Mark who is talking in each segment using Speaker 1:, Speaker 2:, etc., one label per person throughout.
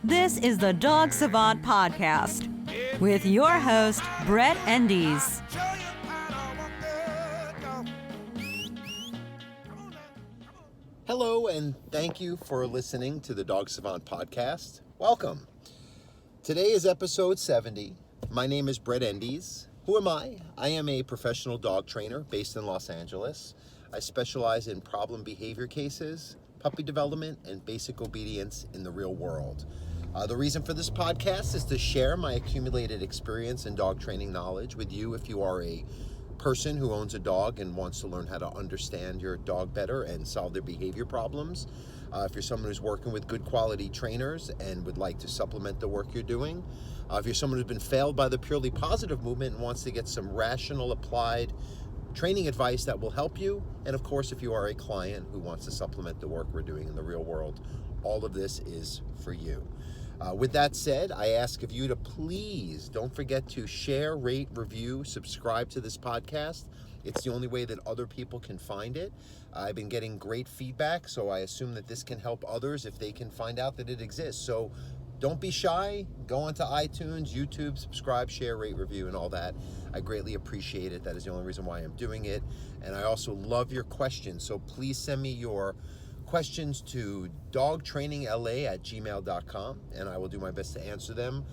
Speaker 1: This is the Dog Savant Podcast with your host, Brett Endies.
Speaker 2: Hello, and thank you for listening to the Dog Savant Podcast. Welcome. Today is episode 70. My name is Brett Endies. Who am I? I am a professional dog trainer based in Los Angeles. I specialize in problem behavior cases, puppy development, and basic obedience in the real world. The reason for this podcast is to share my accumulated experience and dog training knowledge with you if you are a person who owns a dog and wants to learn how to understand your dog better and solve their behavior problems. If you're someone who's working with good quality trainers and would like to supplement the work you're doing. If you're someone who's been failed by the purely positive movement and wants to get some rational applied training advice that will help you. And of course, if you are a client who wants to supplement the work we're doing in the real world, all of this is for you. With that said, I ask of you to please don't forget to share, rate, review, subscribe to this podcast. It's the only way that other people can find it. I've been getting great feedback, so I assume that this can help others if they can find out that it exists. So don't be shy. Go onto iTunes, YouTube, subscribe, share, rate, review, and all that. I greatly appreciate it. That is the only reason why I'm doing it. And I also love your questions, so please send me your questions to dogtrainingla@gmail.com, and I will do my best to answer them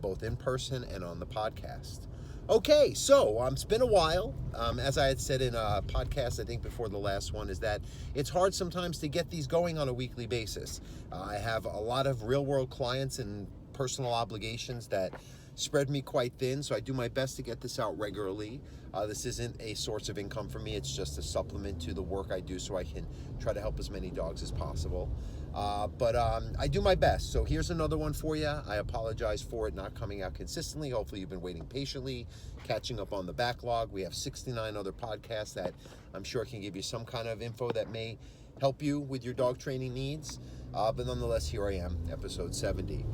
Speaker 2: both in person and on the podcast. Okay, so it's been a while. As I had said in a podcast, I think before the last one, is that it's hard sometimes to get these going on a weekly basis. I have a lot of real-world clients and personal obligations that spread me quite thin, so I do my best to get this out regularly. This isn't a source of income for me. It's just a supplement to the work I do so I can try to help as many dogs as possible. But I do my best. So here's another one for you. I apologize for it not coming out consistently. Hopefully you've been waiting patiently, catching up on the backlog. We have 69 other podcasts that I'm sure can give you some kind of info that may help you with your dog training needs. But nonetheless, here I am, episode 70.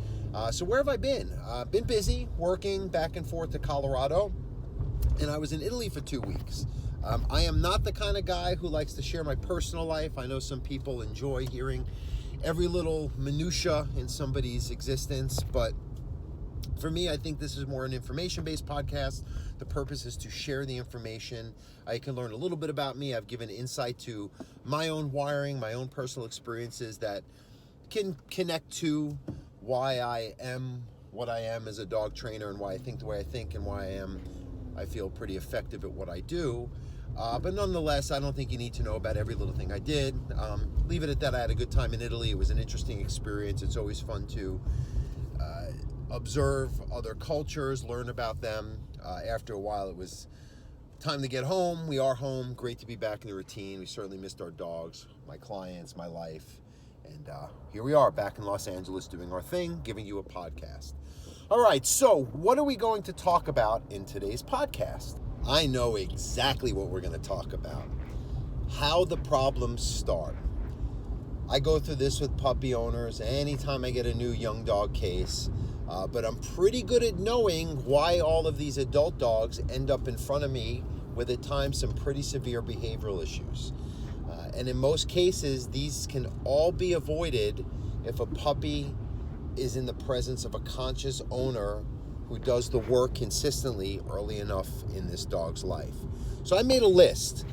Speaker 2: So where have I been? Been busy, working back and forth to Colorado, and I was in Italy for 2 weeks. I am not the kind of guy who likes to share my personal life. I know some people enjoy hearing every little minutia in somebody's existence, but for me, I think this is more an information-based podcast. The purpose is to share the information. You can learn a little bit about me. I've given insight to my own wiring, my own personal experiences that can connect to why I am what I am as a dog trainer and why I think the way I think and why I feel pretty effective at what I do. But nonetheless, I don't think you need to know about every little thing I did. Leave it at that. I had a good time in Italy. It was an interesting experience. It's always fun to observe other cultures, learn about them. After a while, it was time to get home. We are home. Great to be back in the routine. We certainly missed our dogs, my clients, my life. And here we are back in Los Angeles doing our thing, giving you a podcast. All right, so what are we going to talk about in today's podcast? I know exactly what we're going to talk about. How the problems start. I go through this with puppy owners anytime I get a new young dog case, but I'm pretty good at knowing why all of these adult dogs end up in front of me with at times some pretty severe behavioral issues. And in most cases, these can all be avoided if a puppy is in the presence of a conscious owner who does the work consistently early enough in this dog's life. So I made a list.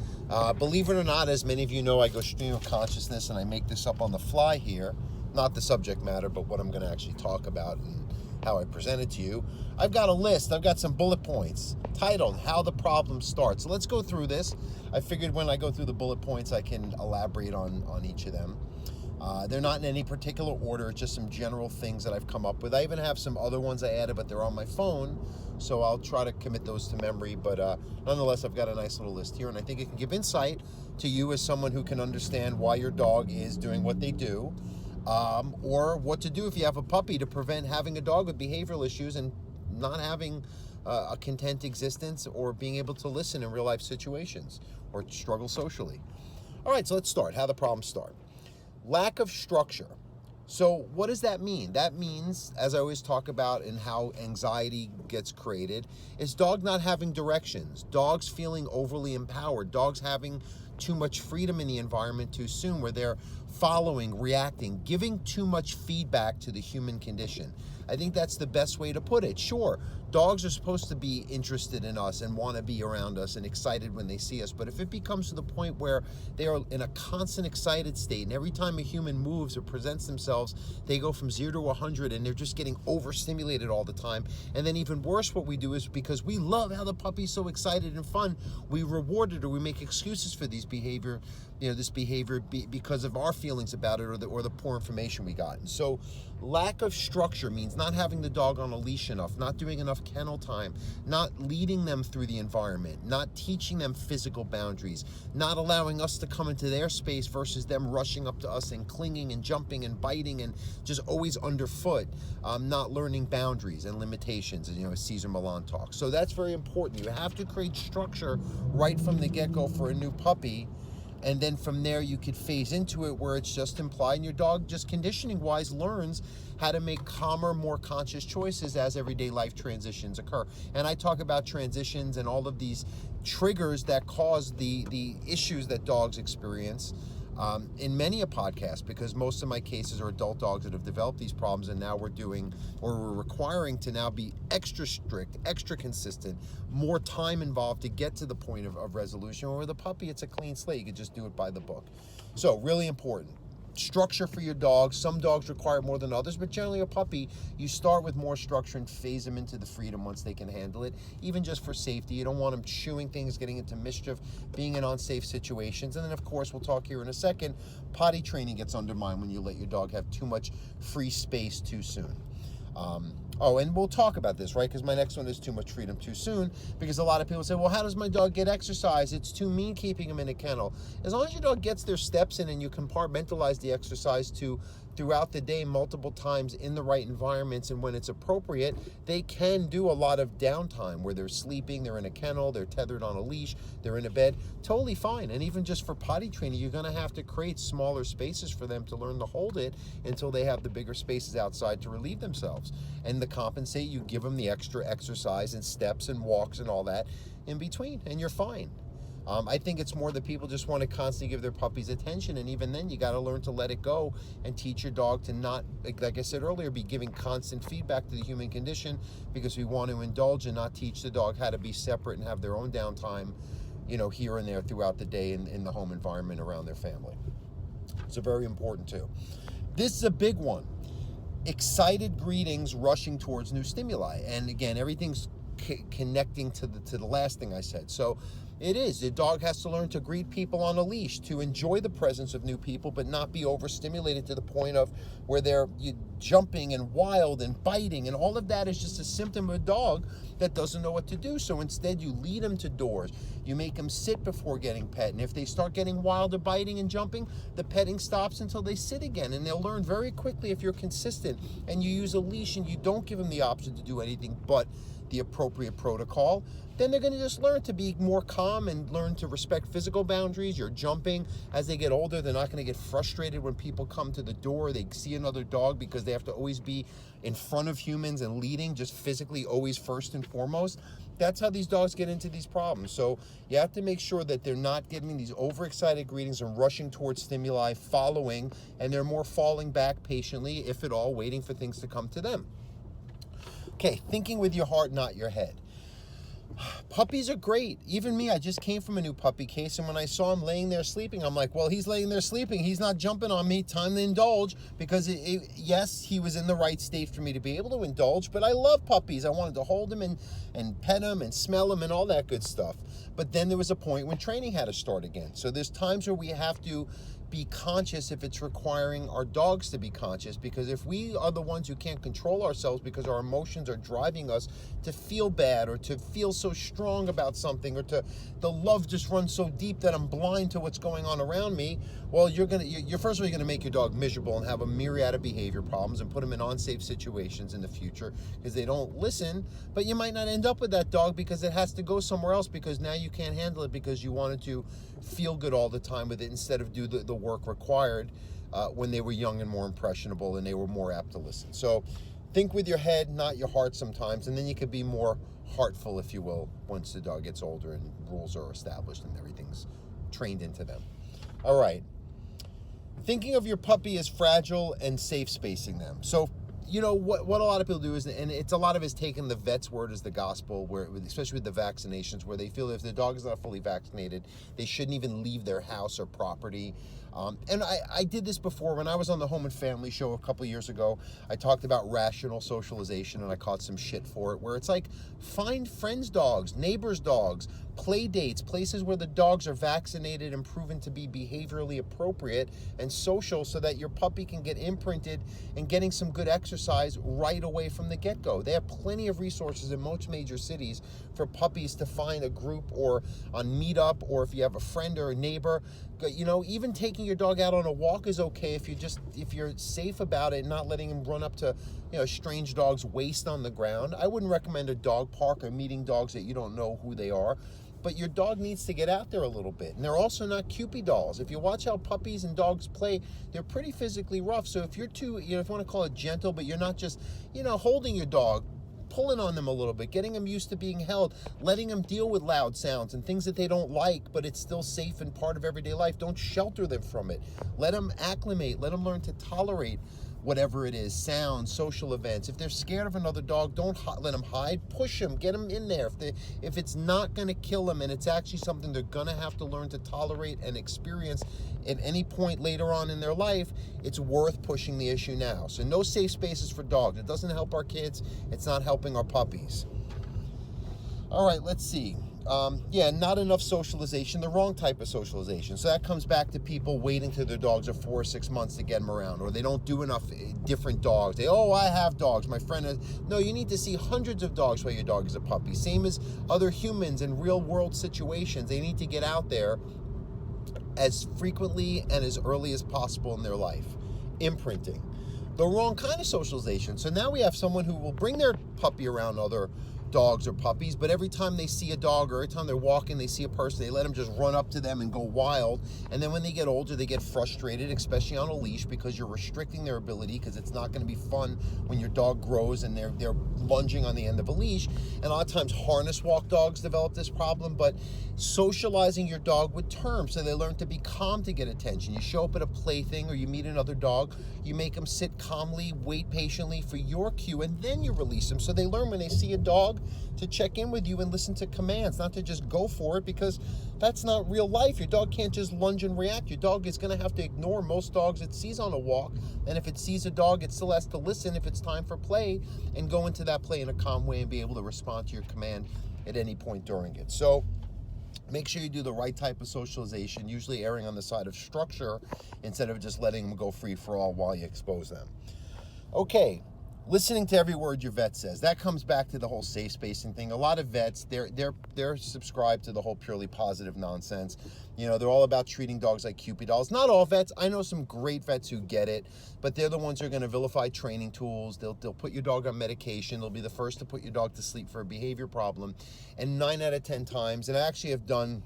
Speaker 2: Believe it or not, as many of you know, I go stream of consciousness and I make this up on the fly here. Not the subject matter, but what I'm going to actually talk about and how I present it to you. I've got a list. I've got some bullet points titled How the Problem Starts. So let's go through this. I figured when I go through the bullet points, I can elaborate on each of them. They're not in any particular order, just some general things that I've come up with. I even have some other ones I added, but they're on my phone, so I'll try to commit those to memory. But nonetheless, I've got a nice little list here, and I think it can give insight to you as someone who can understand why your dog is doing what they do, or what to do if you have a puppy to prevent having a dog with behavioral issues and not having a content existence or being able to listen in real life situations or struggle socially. All right, so let's start. How the problems start. Lack of structure. So what does that mean? That means, as I always talk about in how anxiety gets created, is dog not having directions, dogs feeling overly empowered, dogs having too much freedom in the environment too soon, where they're following, reacting, giving too much feedback to the human condition. I think that's the best way to put it. Sure, dogs are supposed to be interested in us and want to be around us and excited when they see us, but if it becomes to the point where they are in a constant excited state, and every time a human moves or presents themselves, they go from 0 to 100 and they're just getting overstimulated all the time. And then even worse, what we do is, because we love how the puppy's so excited and fun, we reward it or we make excuses for this behavior because of our feelings about it or the poor information we got. And so lack of structure means not having the dog on a leash enough, not doing enough kennel time, not leading them through the environment, not teaching them physical boundaries, not allowing us to come into their space versus them rushing up to us and clinging and jumping and biting and just always underfoot, not learning boundaries and limitations, as Cesar Millan talks. So that's very important. You have to create structure right from the get-go for a new puppy. And then from there, you could phase into it where it's just implied, and your dog just conditioning-wise learns how to make calmer, more conscious choices as everyday life transitions occur. And I talk about transitions and all of these triggers that cause the issues that dogs experience in many a podcast, because most of my cases are adult dogs that have developed these problems, and now we're requiring to now be extra strict, extra consistent, more time involved to get to the point of resolution. Or with a puppy, it's a clean slate. You can just do it by the book. So really important. Structure for your dog. Some dogs require more than others, but generally a puppy, you start with more structure and phase them into the freedom once they can handle it, even just for safety. You don't want them chewing things, getting into mischief, being in unsafe situations. And then, of course, we'll talk here in a second, potty training gets undermined when you let your dog have too much free space too soon. And we'll talk about this, right? Because my next one is too much freedom too soon, because a lot of people say, well, how does my dog get exercise? It's too mean keeping him in a kennel. As long as your dog gets their steps in and you compartmentalize the exercise throughout the day multiple times in the right environments, and when it's appropriate, they can do a lot of downtime where they're sleeping, they're in a kennel, they're tethered on a leash, they're in a bed, totally fine. And even just for potty training, you're going to have to create smaller spaces for them to learn to hold it until they have the bigger spaces outside to relieve themselves. And to compensate, you give them the extra exercise and steps and walks and all that in between, and you're fine. I think it's more that people just want to constantly give their puppies attention, and even then you got to learn to let it go and teach your dog to not, like I said earlier, be giving constant feedback to the human condition, because we want to indulge and not teach the dog how to be separate and have their own downtime, here and there throughout the day in the home environment around their family. So very important too. This is a big one. Excited greetings rushing towards new stimuli. And again, everything's connecting to the last thing I said. So it is. The dog has to learn to greet people on a leash, to enjoy the presence of new people, but not be overstimulated to the point of where they're jumping and wild and biting. And all of that is just a symptom of a dog that doesn't know what to do. So instead, you lead them to doors. You make them sit before getting pet. And if they start getting wild or biting and jumping, the petting stops until they sit again. And they'll learn very quickly, if you're consistent and you use a leash and you don't give them the option to do anything but the appropriate protocol, then they're going to just learn to be more calm and learn to respect physical boundaries. You're jumping. As they get older, they're not going to get frustrated when people come to the door. They see another dog because they have to always be in front of humans and leading, just physically always first and foremost. That's how these dogs get into these problems. So you have to make sure that they're not getting these overexcited greetings and rushing towards stimuli, following, and they're more falling back patiently, if at all, waiting for things to come to them. Okay, thinking with your heart, not your head. Puppies are great. Even me, I just came from a new puppy case, and when I saw him laying there sleeping, I'm like, well, he's laying there sleeping. He's not jumping on me. Time to indulge, because yes, he was in the right state for me to be able to indulge, but I love puppies. I wanted to hold him and pet him and smell him and all that good stuff. But then there was a point when training had to start again. So there's times where we have to be conscious if it's requiring our dogs to be conscious, because if we are the ones who can't control ourselves because our emotions are driving us to feel bad or to feel so strong about something, or the love just runs so deep that I'm blind to what's going on around me, well, you're first of all, you're gonna make your dog miserable and have a myriad of behavior problems and put them in unsafe situations in the future because they don't listen. But you might not end up with that dog because it has to go somewhere else, because now you can't handle it because you wanted to feel good all the time with it instead of do the work required when they were young and more impressionable and they were more apt to listen. So think with your head, not your heart sometimes, and then you could be more heartful, if you will, once the dog gets older and rules are established and everything's trained into them. All right. Thinking of your puppy as fragile and safe spacing them. So, what a lot of people do is, and it's a lot of it's taking the vet's word as the gospel, where especially with the vaccinations, where they feel if the dog is not fully vaccinated, they shouldn't even leave their house or property. And I did this before when I was on the Home and Family show a couple years ago. I talked about rational socialization, and I caught some shit for it, where it's like, find friends' dogs, neighbors' dogs, play dates, places where the dogs are vaccinated and proven to be behaviorally appropriate and social, so that your puppy can get imprinted and getting some good exercise right away from the get-go. They have plenty of resources in most major cities for puppies to find a group, or on Meetup, or if you have a friend or a neighbor. Even taking your dog out on a walk is okay if you're safe about it and not letting him run up to strange dogs' waist on the ground. I wouldn't recommend a dog park or meeting dogs that you don't know who they are. But your dog needs to get out there a little bit. And they're also not Cupid dolls. If you watch how puppies and dogs play, they're pretty physically rough. So if you're too, if you want to call it gentle, but you're not just, holding your dog, pulling on them a little bit, getting them used to being held, letting them deal with loud sounds and things that they don't like, but it's still safe and part of everyday life. Don't shelter them from it. Let them acclimate. Let them learn to tolerate whatever it is, sounds, social events. If they're scared of another dog, don't let them hide. Push them, get them in there. If it's not going to kill them and it's actually something they're going to have to learn to tolerate and experience at any point later on in their life, it's worth pushing the issue now. So no safe spaces for dogs. It doesn't help our kids. It's not helping our puppies. All right, let's see. Not enough socialization, the wrong type of socialization. So that comes back to people waiting till their dogs are 4 or 6 months to get them around, or they don't do enough different dogs. I have dogs. My friend has. No, you need to see hundreds of dogs while your dog is a puppy. Same as other humans in real world situations. They need to get out there as frequently and as early as possible in their life. Imprinting. The wrong kind of socialization. So now we have someone who will bring their puppy around other dogs or puppies, but every time they see a dog or every time they're walking, they see a person, they let them just run up to them and go wild. And then when they get older, they get frustrated, especially on a leash, because you're restricting their ability, because it's not going to be fun when your dog grows and they're lunging on the end of a leash. And a lot of times harness walk dogs develop this problem, but socializing your dog with terms, so they learn to be calm to get attention. You show up at a plaything or you meet another dog, you make them sit calmly, wait patiently for your cue, and then you release them. So they learn when they see a dog to check in with you and listen to commands, not to just go for it, because that's not real life. Your dog can't just lunge and react. Your dog is going to have to ignore most dogs it sees on a walk, and if it sees a dog, it still has to listen if it's time for play and go into that play in a calm way and be able to respond to your command at any point during it. So make sure you do the right type of socialization, usually erring on the side of structure instead of just letting them go free for all while you expose them. Okay. Listening to every word your vet says. That comes back to the whole safe spacing thing. A lot of vets, they're subscribed to the whole purely positive nonsense. They're all about treating dogs like Cupid dolls. Not all vets. I know some great vets who get it, but they're the ones who are going to vilify training tools. They'll put your dog on medication. They'll be the first to put your dog to sleep for a behavior problem. And 9 out of 10 times, and I actually have done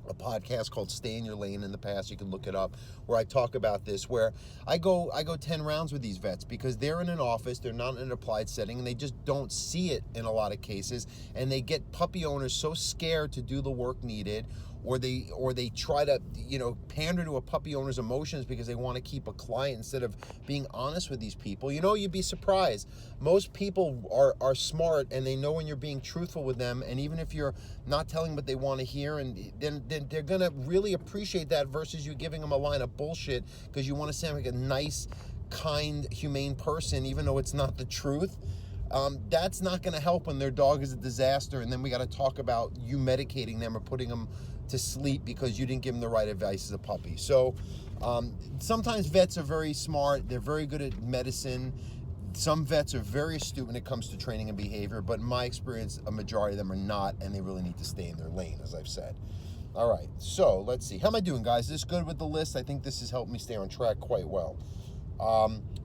Speaker 2: a podcast called Stay in Your Lane in the past, you can look it up, where I talk about this, where I go 10 rounds with these vets because they're in an office, they're not in an applied setting, and they just don't see it in a lot of cases, and they get puppy owners so scared to do the work needed, or they try to pander to a puppy owner's emotions because they want to keep a client instead of being honest with these people. You'd be surprised. Most people are smart, and they know when you're being truthful with them, and even if you're not telling what they want to hear, and then they're gonna really appreciate that versus you giving them a line of bullshit because you want to sound like a nice, kind, humane person even though it's not the truth. That's not going to help when their dog is a disaster, and then we got to talk about you medicating them or putting them to sleep because you didn't give them the right advice as a puppy. So sometimes vets are very smart. They're very good at medicine. Some vets are very astute when it comes to training and behavior, but in my experience, a majority of them are not, and they really need to stay in their lane, as I've said. All right, so let's see. How am I doing, guys? Is this good with the list? I think this has helped me stay on track quite well.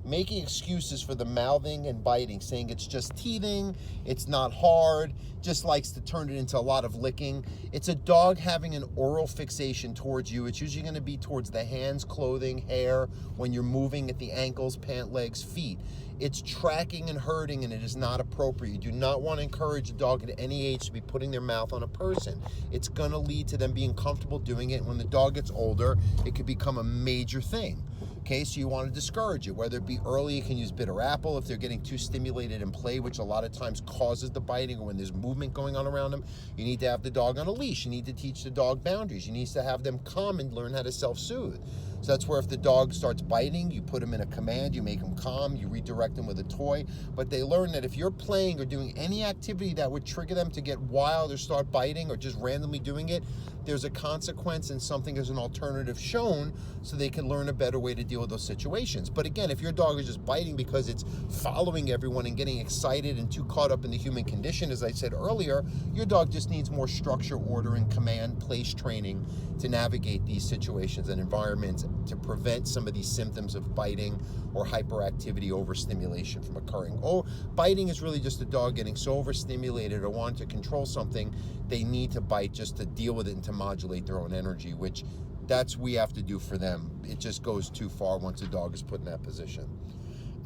Speaker 2: Making excuses for the mouthing and biting, saying it's just teething, it's not hard, just likes to turn it into a lot of licking. It's a dog having an oral fixation towards you. It's usually going to be towards the hands, clothing, hair, when you're moving at the ankles, pant legs, feet. It's tracking and herding, and it is not appropriate. You do not want to encourage a dog at any age to be putting their mouth on a person. It's going to lead to them being comfortable doing it. When the dog gets older, it could become a major thing. Okay, so you want to discourage it. Whether it be early, you can use bitter apple if they're getting too stimulated in play, which a lot of times causes the biting, or when there's movement going on around them. You need to have the dog on a leash. You need to teach the dog boundaries. You need to have them calm and learn how to self-soothe. So that's where if the dog starts biting, you put them in a command, you make them calm, you redirect them with a toy. But they learn that if you're playing or doing any activity that would trigger them to get wild or start biting or just randomly doing it, there's a consequence and something as an alternative shown so they can learn a better way to deal with those situations. But again, if your dog is just biting because it's following everyone and getting excited and too caught up in the human condition, as I said earlier, your dog just needs more structure, order, and command place training to navigate these situations and environments to prevent some of these symptoms of biting or hyperactivity, overstimulation from occurring. Oh, biting is really just a dog getting so overstimulated or wanting to control something, they need to bite just to deal with it and to modulate their own energy, which that's we have to do for them. It just goes too far once a dog is put in that position.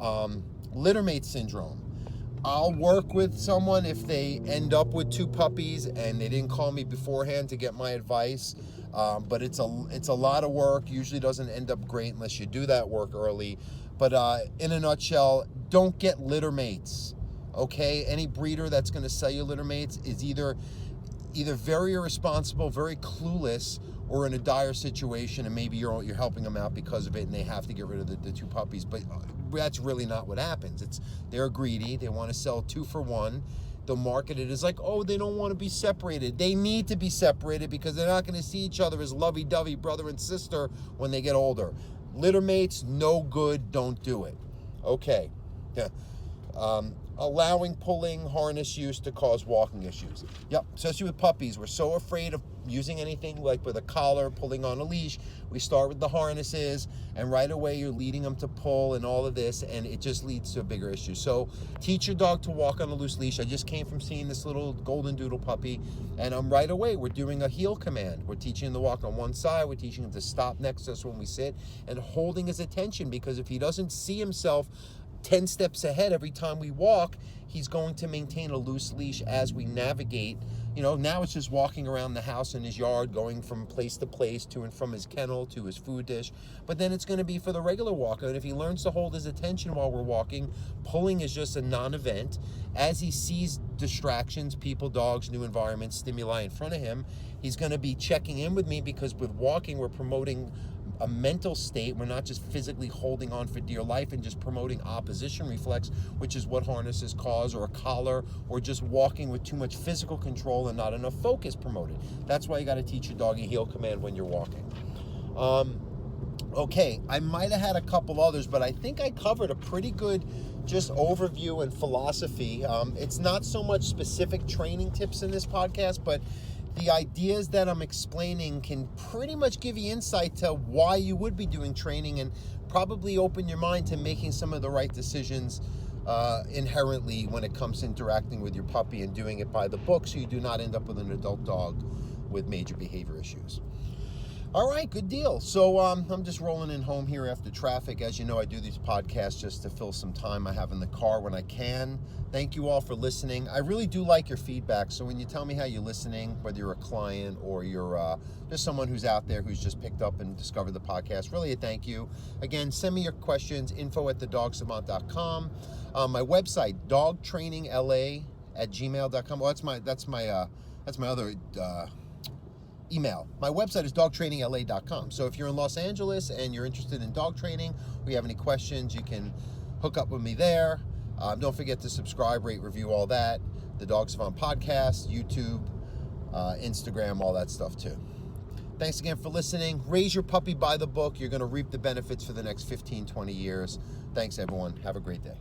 Speaker 2: Littermate syndrome. I'll work with someone if they end up with 2 puppies and they didn't call me beforehand to get my advice. But it's a lot of work. Usually doesn't end up great unless you do that work early. But in a nutshell, don't get litter mates. Okay, any breeder that's going to sell you litter mates is either very irresponsible, very clueless, or in a dire situation, and maybe you're helping them out because of it, and they have to get rid of the 2 puppies. But that's really not what happens. They're greedy. They want to sell 2 for 1. They'll market it as like, oh, they don't want to be separated. They need to be separated because they're not going to see each other as lovey-dovey brother and sister when they get older. Litter mates, no good. Don't do it. Okay. Yeah. Allowing pulling harness use to cause walking issues. Yep, especially with puppies. We're so afraid of using anything like with a collar, pulling on a leash. We start with the harnesses, and right away you're leading them to pull and all of this, and it just leads to a bigger issue. So teach your dog to walk on a loose leash. I just came from seeing this little golden doodle puppy, and right away we're doing a heel command. We're teaching him to walk on one side. We're teaching him to stop next to us when we sit, and holding his attention, because if he doesn't see himself 10 steps ahead every time we walk, he's going to maintain a loose leash as we navigate. Now it's just walking around the house in his yard, going from place to place, to and from his kennel to his food dish. But then it's going to be for the regular walker. And if he learns to hold his attention while we're walking, pulling is just a non-event. As he sees distractions, people, dogs, new environments, stimuli in front of him, he's going to be checking in with me, because with walking, we're promoting a mental state. We're not just physically holding on for dear life and just promoting opposition reflex, which is what harnesses cause, or a collar, or just walking with too much physical control and not enough focus promoted. That's why you got to teach your dog a heel command when you're walking. Okay, I might have had a couple others, but I think I covered a pretty good just overview and philosophy. It's not so much specific training tips in this podcast, but the ideas that I'm explaining can pretty much give you insight to why you would be doing training, and probably open your mind to making some of the right decisions inherently when it comes to interacting with your puppy and doing it by the book, so you do not end up with an adult dog with major behavior issues. All right, good deal. So I'm just rolling in home here after traffic. As you know, I do these podcasts just to fill some time I have in the car when I can. Thank you all for listening. I really do like your feedback. So when you tell me how you're listening, whether you're a client or you're just someone who's out there who's just picked up and discovered the podcast, really a thank you. Again, send me your questions, info@thedogsavant.com. My website, dogtrainingla@gmail.com. Well, that's my other email. My website is dogtrainingla.com. So if you're in Los Angeles and you're interested in dog training, or you have any questions, you can hook up with me there. Don't forget to subscribe, rate, review, all that. The Dog Savant Podcast, YouTube, Instagram, all that stuff too. Thanks again for listening. Raise your puppy by the book. You're going to reap the benefits for the next 15, 20 years. Thanks, everyone. Have a great day.